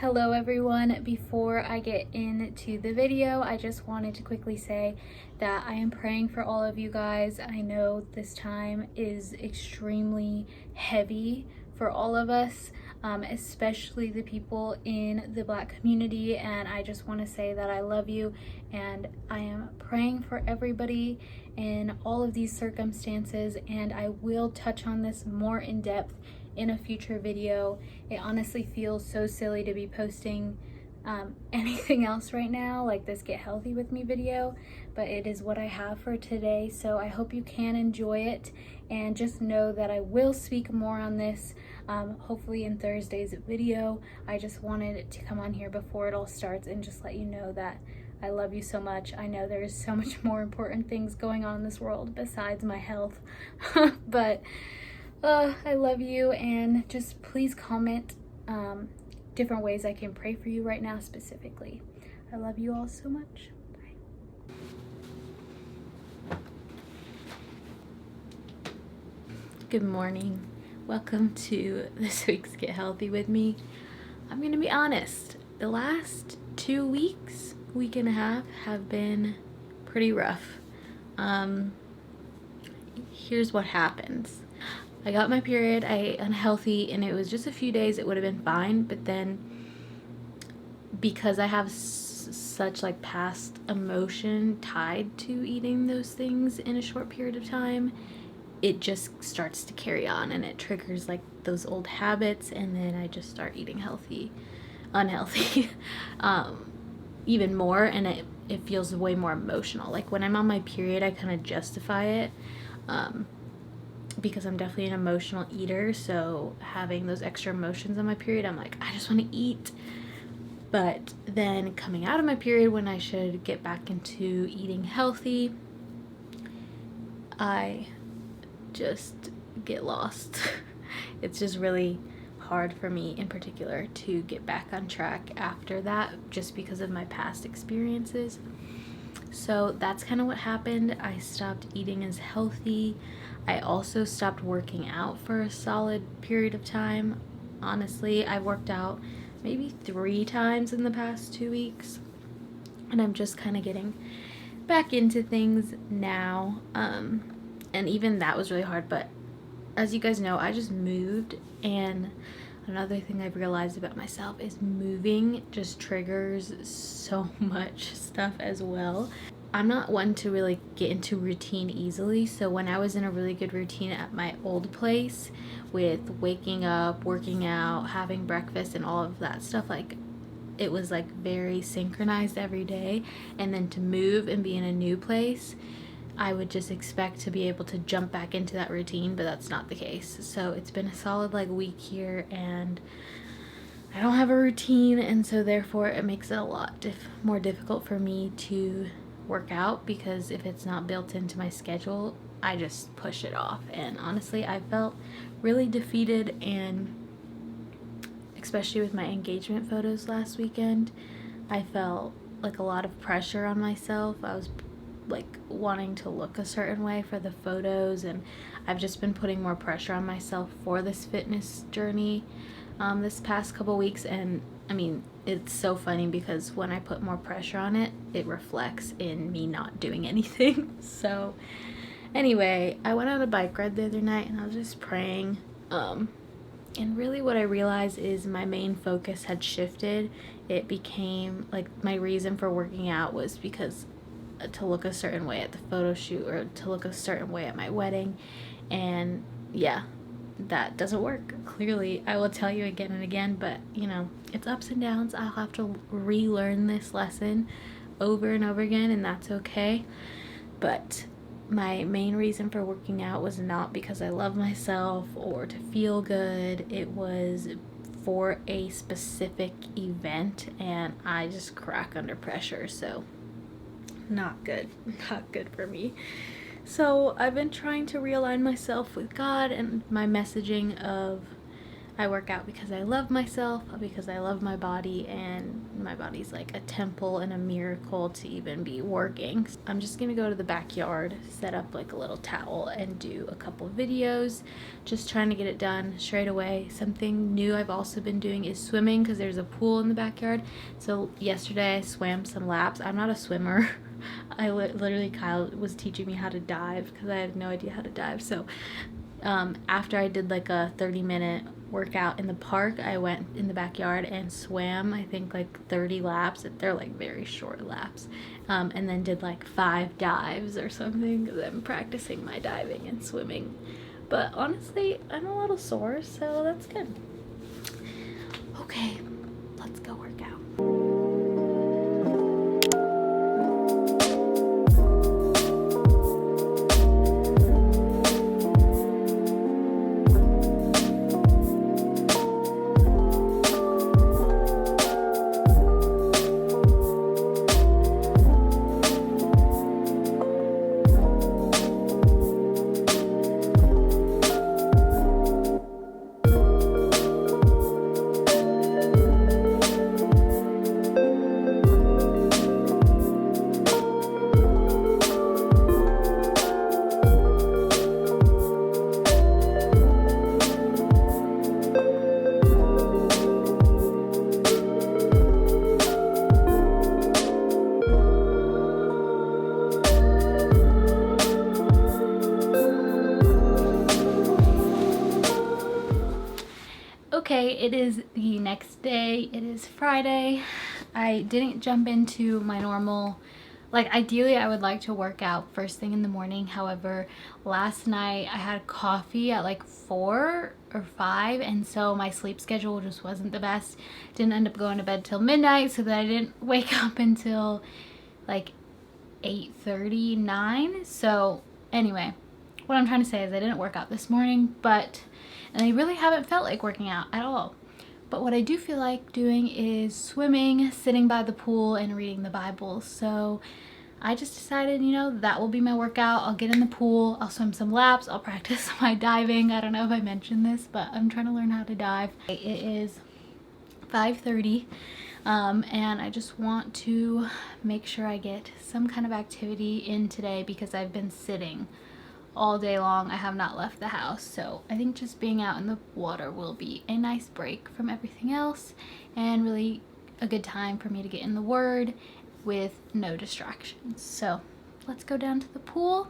Hello everyone. Before I get into the video, I just wanted to quickly say that I am praying for all of you guys. I know this time is extremely heavy for all of us, especially the people in the Black community, and I just want to say that I love you and I am praying for everybody in all of these circumstances, and I will touch on this more in depth in a future video. It honestly feels so silly to be posting anything else right now, like this Get Healthy With Me video, but it is what I have for today, so I hope you can enjoy it, and just know that I will speak more on this hopefully in Thursday's video. I just wanted to come on here before it all starts and just let you know that I love you so much. I know there's so much more important things going on in this world besides my health, but I love you, and just please comment different ways I can pray for you right now specifically. I love you all so much. Bye. Good morning. Welcome to this week's Get Healthy With Me. I'm gonna be honest, the last 2 weeks, week and a half, have been pretty rough. Here's what happens. I got my period, I ate unhealthy, and it was just a few days, it would have been fine, but then because I have such like past emotion tied to eating those things in a short period of time, it just starts to carry on and it triggers like those old habits, and then I just start eating unhealthy even more, and it feels way more emotional. Like when I'm on my period, I kind of justify it because I'm definitely an emotional eater, so having those extra emotions on my period, I'm like, I just want to eat. But then coming out of my period, when I should get back into eating healthy, I just get lost. It's just really hard for me in particular to get back on track after that, just because of my past experiences. So that's kind of what happened. I stopped eating as healthy. I also stopped working out for a solid period of time. Honestly, I worked out maybe 3 times in the past 2 weeks, and I'm just kind of getting back into things now. And even that was really hard, but as you guys know, I just moved, and another thing I've realized about myself is moving just triggers so much stuff as well. I'm not one to really get into routine easily, so when I was in a really good routine at my old place with waking up, working out, having breakfast, and all of that stuff, like it was like very synchronized every day, and then to move and be in a new place, I would just expect to be able to jump back into that routine, but that's not the case. So it's been a solid like week here, and I don't have a routine, and so therefore it makes it a lot more difficult for me to work out, because if it's not built into my schedule, I just push it off. And honestly, I felt really defeated, and especially with my engagement photos last weekend, I felt like a lot of pressure on myself. I was like wanting to look a certain way for the photos, and I've just been putting more pressure on myself for this fitness journey this past couple weeks. And I mean, it's so funny because when I put more pressure on it, it reflects in me not doing anything. So anyway, I went on a bike ride the other night, and I was just praying, and really what I realized is my main focus had shifted. It became like my reason for working out was because to look a certain way at the photo shoot, or to look a certain way at my wedding, and yeah, that doesn't work. Clearly, I will tell you again and again, but you know, it's ups and downs. I'll have to relearn this lesson over and over again, and that's okay. But my main reason for working out was not because I love myself or to feel good. It was for a specific event, and I just crack under pressure, so not good for me. So I've been trying to realign myself with God and my messaging of I work out because I love myself, because I love my body, and my body's like a temple and a miracle to even be working. I'm just gonna go to the backyard, set up like a little towel, and do a couple videos, just trying to get it done straight away. Something new I've also been doing is swimming, because there's a pool in the backyard. So yesterday I swam some laps. I'm not a swimmer. Literally Kyle was teaching me how to dive because I had no idea how to dive. So after I did like a 30-minute workout in the park, I went in the backyard and swam, I think like 30 laps. They're like very short laps. And then did like 5 dives or something, because I'm practicing my diving and swimming. But honestly, I'm a little sore, so that's good. Okay, let's go work out. Okay, it is the next day. It is Friday. I didn't jump into my normal, like ideally I would like to work out first thing in the morning. However, last night I had coffee at like 4 or 5, and so my sleep schedule just wasn't the best. Didn't end up going to bed till midnight, so that I didn't wake up until like 8:39. So anyway, what I'm trying to say is I didn't work out this morning, and I really haven't felt like working out at all. But what I do feel like doing is swimming, sitting by the pool, and reading the Bible. So I just decided, you know, that will be my workout. I'll get in the pool, I'll swim some laps, I'll practice my diving. I don't know if I mentioned this, but I'm trying to learn how to dive. It is 5:30, and I just want to make sure I get some kind of activity in today because I've been sitting all day long. I have not left the house, so I think just being out in the water will be a nice break from everything else and really a good time for me to get in the Word with no distractions. So let's go down to the pool.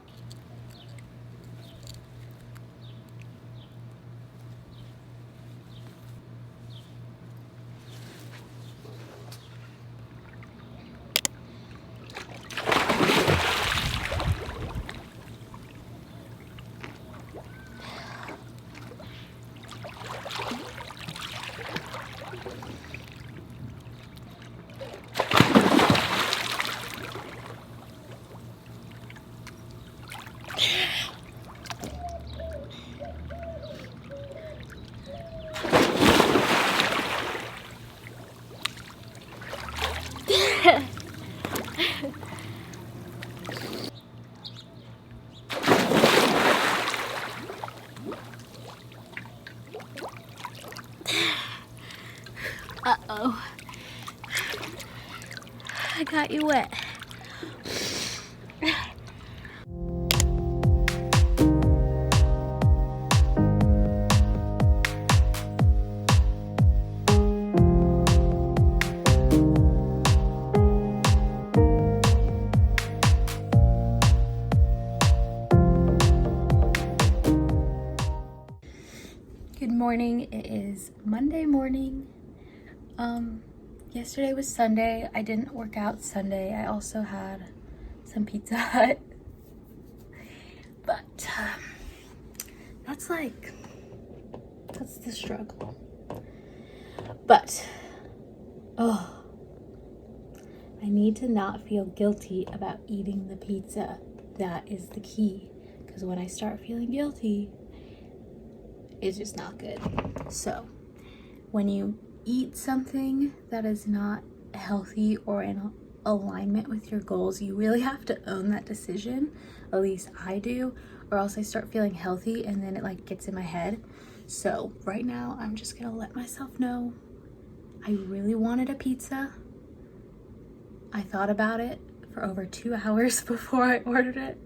Uh-oh. I got you wet. Good morning. It is Monday morning. Yesterday was Sunday. I didn't work out Sunday. I also had some Pizza Hut. But that's the struggle. But I need to not feel guilty about eating the pizza. That is the key. Because when I start feeling guilty, it's just not good. So when you eat something that is not healthy or in alignment with your goals, you really have to own that decision. At least I do, or else I start feeling healthy and then it like gets in my head. So right now I'm just gonna let myself know I really wanted a pizza. I thought about it for over 2 hours before I ordered it.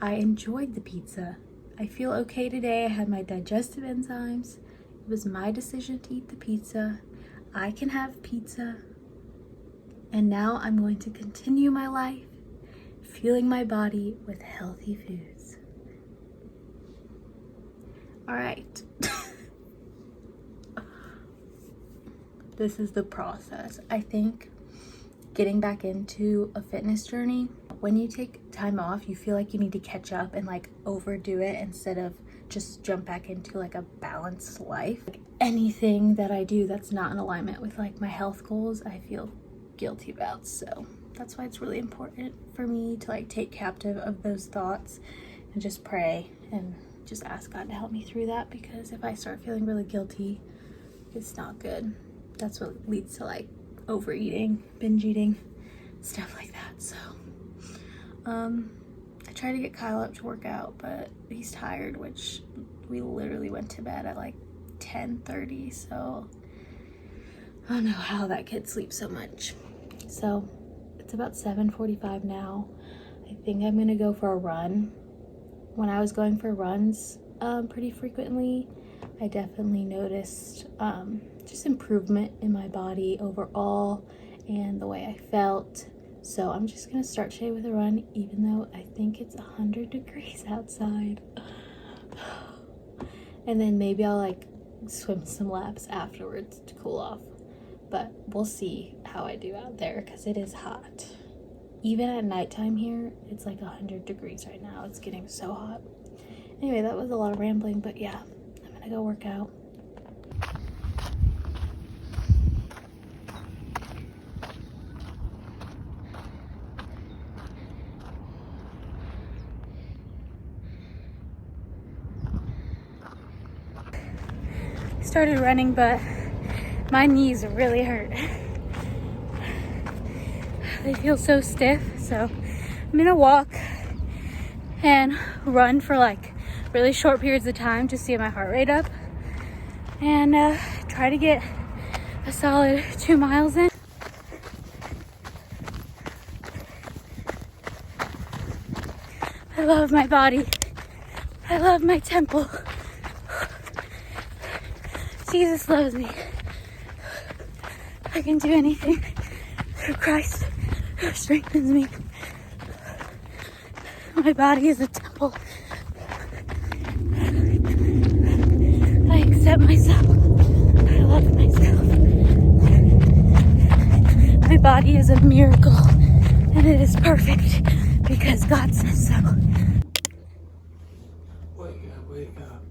I enjoyed the pizza. I feel okay today. I had my digestive enzymes. It was my decision to eat the pizza. I can have pizza. And now I'm going to continue my life fueling my body with healthy foods. All right. This is the process. I think getting back into a fitness journey, when you take time off, you feel like you need to catch up and like overdo it instead of just jump back into like a balanced life. Like anything that I do that's not in alignment with like my health goals, I feel guilty about. So that's why it's really important for me to like take captive of those thoughts and just pray and just ask God to help me through that, because if I start feeling really guilty, it's not good. That's what leads to like overeating, binge eating, stuff like that. So I try to get Kyle up to work out, but he's tired, which we literally went to bed at like 10:30, so I don't know how that kid sleeps so much. So it's about 7:45 now. I think I'm gonna go for a run. When I was going for runs pretty frequently, I definitely noticed just improvement in my body overall and the way I felt. So I'm just gonna start today with a run, even though I think it's 100 degrees outside. And then maybe I'll like swim some laps afterwards to cool off. But we'll see how I do out there, because it is hot. Even at nighttime here, it's like 100 degrees right now. It's getting so hot. Anyway, that was a lot of rambling, but yeah, I'm gonna go work out. Started running, but my knees really hurt. They feel so stiff, so I'm gonna walk and run for like really short periods of time to see my heart rate up and try to get a solid 2 miles in. I love my body. I love my temple. Jesus loves me. I can do anything through Christ who strengthens me. My body is a temple. I accept myself. I love myself. My body is a miracle, and it is perfect because God says so. Wake up, wake up.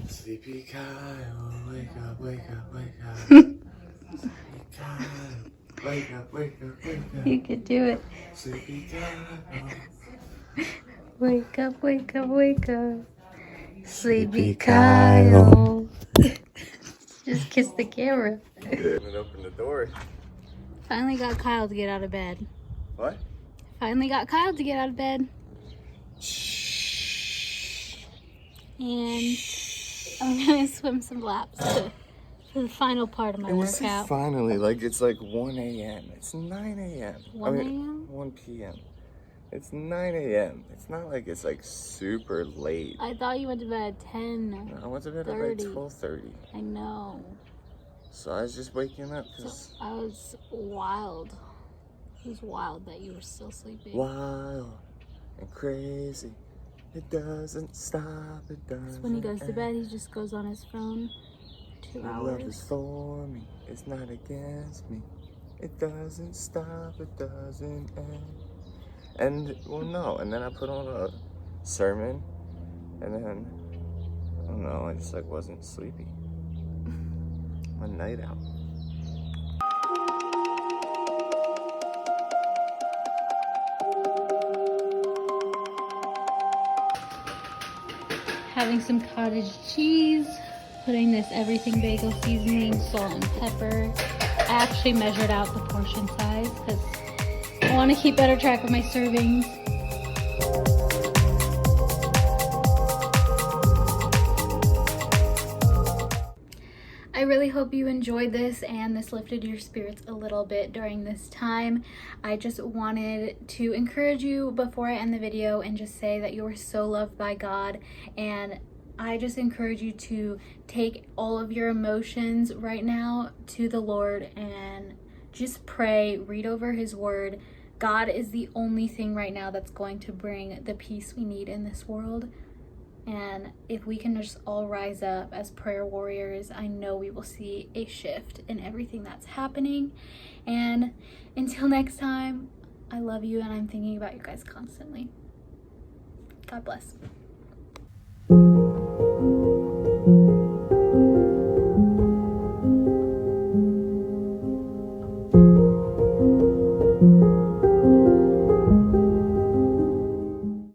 Sleepy Kyle, wake up, wake up, wake up. Sleepy Kyle, wake up, wake up, wake up. You could do it. Sleepy Kyle. Wake up, wake up, wake up. Sleepy Kyle. Kyle. Just kiss the camera. And open the door. Finally got Kyle to get out of bed. What? Finally got Kyle to get out of bed. And I'm gonna swim some laps for the final part of my workout. Finally, like it's like 1 a.m. It's 9 a.m. 1 a.m.? 1 p.m. It's 9 a.m. It's not like it's like super late. I thought you went to bed at 10. I went to bed at like 12:30. I know. So I was just waking up because I was wild. It was wild that you were still sleeping. wild and crazy. It doesn't stop. It doesn't. When he goes to bed, he just goes on his phone for 2 My love is hours. for me. It's not against me. It doesn't stop. It doesn't end. And well, no. And then I put on a sermon, and then I don't know. I just like wasn't sleepy. A night out. Having some cottage cheese, putting this everything bagel seasoning, salt and pepper. I actually measured out the portion size because I want to keep better track of my servings. really hope you enjoyed this and this lifted your spirits a little bit during this time. I just wanted to encourage you before I end the video and just say that you are so loved by God, and I just encourage you to take all of your emotions right now to the Lord and just pray, read over his word. God is the only thing right now that's going to bring the peace we need in this world. And if we can just all rise up as prayer warriors, I know we will see a shift in everything that's happening. And until next time, I love you and I'm thinking about you guys constantly. God bless.